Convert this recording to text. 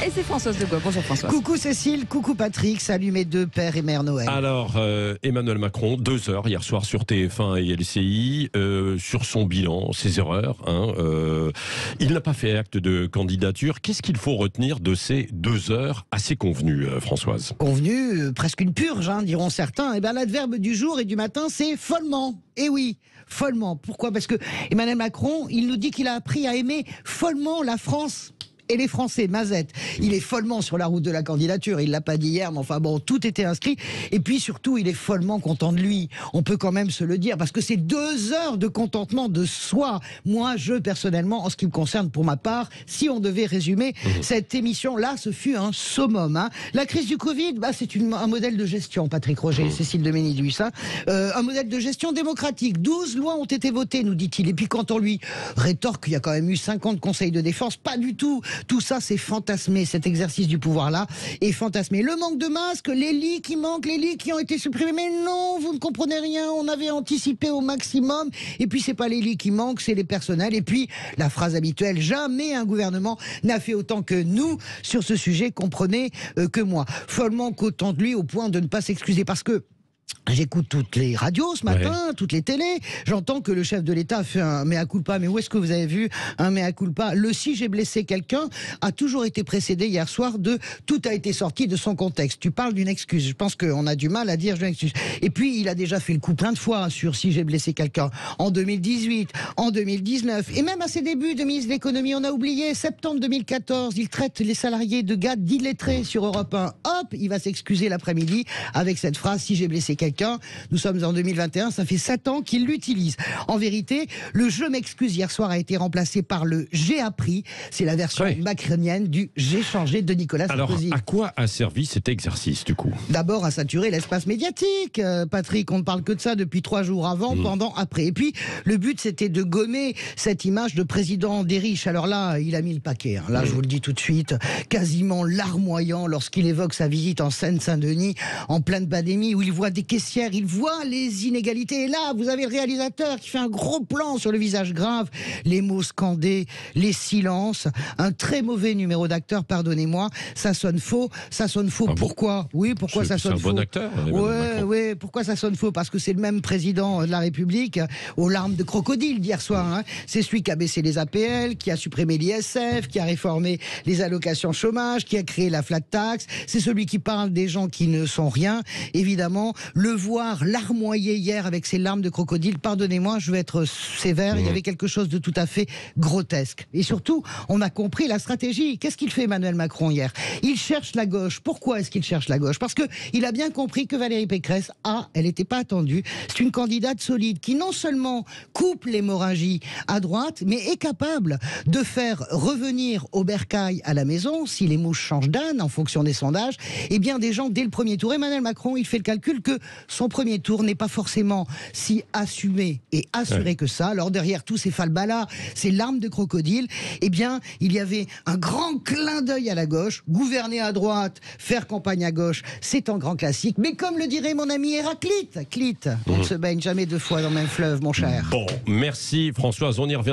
Et c'est Françoise de Gaulle. Bonjour Françoise. Coucou Cécile, coucou Patrick, salut mes deux pères et mères Noël. Alors, Emmanuel Macron, 2 heures hier soir sur TF1 et LCI, sur son bilan, ses erreurs. Il n'a pas fait acte de candidature. Qu'est-ce qu'il faut retenir de ces 2 heures assez convenues, Françoise? Convenu, presque une purge, diront certains. Et bien l'adverbe du jour et du matin, c'est follement. Eh oui, follement. Pourquoi? Parce que Emmanuel Macron, il nous dit qu'il a appris à aimer follement la France. Et les Français, Mazette, il est follement sur la route de la candidature. Il l'a pas dit hier, mais enfin bon, tout était inscrit. Et puis surtout, il est follement content de lui. On peut quand même se le dire, parce que c'est 2 heures de contentement de soi. Moi, personnellement, en ce qui me concerne, pour ma part, si on devait résumer cette émission-là, ce fut un summum. La crise du Covid, c'est un modèle de gestion, Patrick Roger, Cécile Deménil-Duis. Un modèle de gestion démocratique. 12 lois ont été votées, nous dit-il. Et puis quand on lui rétorque qu'il y a quand même eu 50 conseils de défense, pas du tout. Tout ça, c'est fantasmé, cet exercice du pouvoir-là est fantasmé. Le manque de masques, les lits qui manquent, les lits qui ont été supprimés. Mais non, vous ne comprenez rien, on avait anticipé au maximum. Et puis, c'est pas les lits qui manquent, c'est les personnels. Et puis, la phrase habituelle, jamais un gouvernement n'a fait autant que nous sur ce sujet, comprenez que moi. Follement qu'autant de lui au point de ne pas s'excuser. Parce que j'écoute toutes les radios ce matin, toutes les télés. J'entends que le chef de l'État fait un mea culpa. Mais où est-ce que vous avez vu un mea culpa? Le si j'ai blessé quelqu'un a toujours été précédé hier soir de tout a été sorti de son contexte. Tu parles d'une excuse. Je pense qu'on a du mal à dire je m'excuse. Et puis il a déjà fait le coup plein de fois sur si j'ai blessé quelqu'un. En 2018, en 2019 et même à ses débuts de ministre de l'économie, on a oublié septembre 2014. Il traite les salariés de gars d'illettrés sur Europe 1. Hop, il va s'excuser l'après-midi avec cette phrase si j'ai blessé quelqu'un. Nous sommes en 2021, ça fait 7 ans qu'il l'utilise. En vérité, le je m'excuse hier soir a été remplacé par le j'ai appris. C'est la version macronienne du j'ai changé de Nicolas Sarkozy. Alors, à quoi a servi cet exercice du coup? D'abord à saturer l'espace médiatique. Patrick, on ne parle que de ça depuis 3 jours avant, pendant, après. Et puis, le but c'était de gommer cette image de président des riches. Alors là, il a mis le paquet. Là, je vous le dis tout de suite, quasiment larmoyant lorsqu'il évoque sa visite en Seine-Saint-Denis, en pleine pandémie, où il voit des caissières, il voit les inégalités. Et là, vous avez le réalisateur qui fait un gros plan sur le visage grave, les mots scandés, les silences. Un très mauvais numéro d'acteur, pardonnez-moi. Ça sonne faux. Ça sonne faux. Ah pourquoi? Oui, pourquoi ça sonne faux? C'est un bon acteur. Oui, pourquoi ça sonne faux? Parce que c'est le même président de la République aux larmes de crocodile d'hier soir. C'est celui qui a baissé les APL, qui a supprimé l'ISF, qui a réformé les allocations chômage, qui a créé la flat tax. C'est celui qui parle des gens qui ne sont rien. Évidemment, le voir larmoyer hier avec ses larmes de crocodile, pardonnez-moi, je vais être sévère, il y avait quelque chose de tout à fait grotesque. Et surtout, on a compris la stratégie. Qu'est-ce qu'il fait Emmanuel Macron hier? Il cherche la gauche. Pourquoi est-ce qu'il cherche la gauche? Parce qu'il a bien compris que Valérie Pécresse, elle n'était pas attendue. C'est une candidate solide qui non seulement coupe l'hémorragie à droite, mais est capable de faire revenir au bercail à la maison, si les mouches changent d'âne en fonction des sondages, eh bien des gens dès le premier tour. Emmanuel Macron, il fait le calcul que son premier tour n'est pas forcément si assumé et assuré que ça. Alors derrière tous ces falbalas, ces larmes de crocodile, eh bien il y avait un grand clin d'œil à la gauche. Gouverner à droite, faire campagne à gauche, c'est un grand classique. Mais comme le dirait mon ami Héraclite, on ne se baigne jamais 2 fois dans le même fleuve, mon cher. Bon, merci Françoise, on y revient.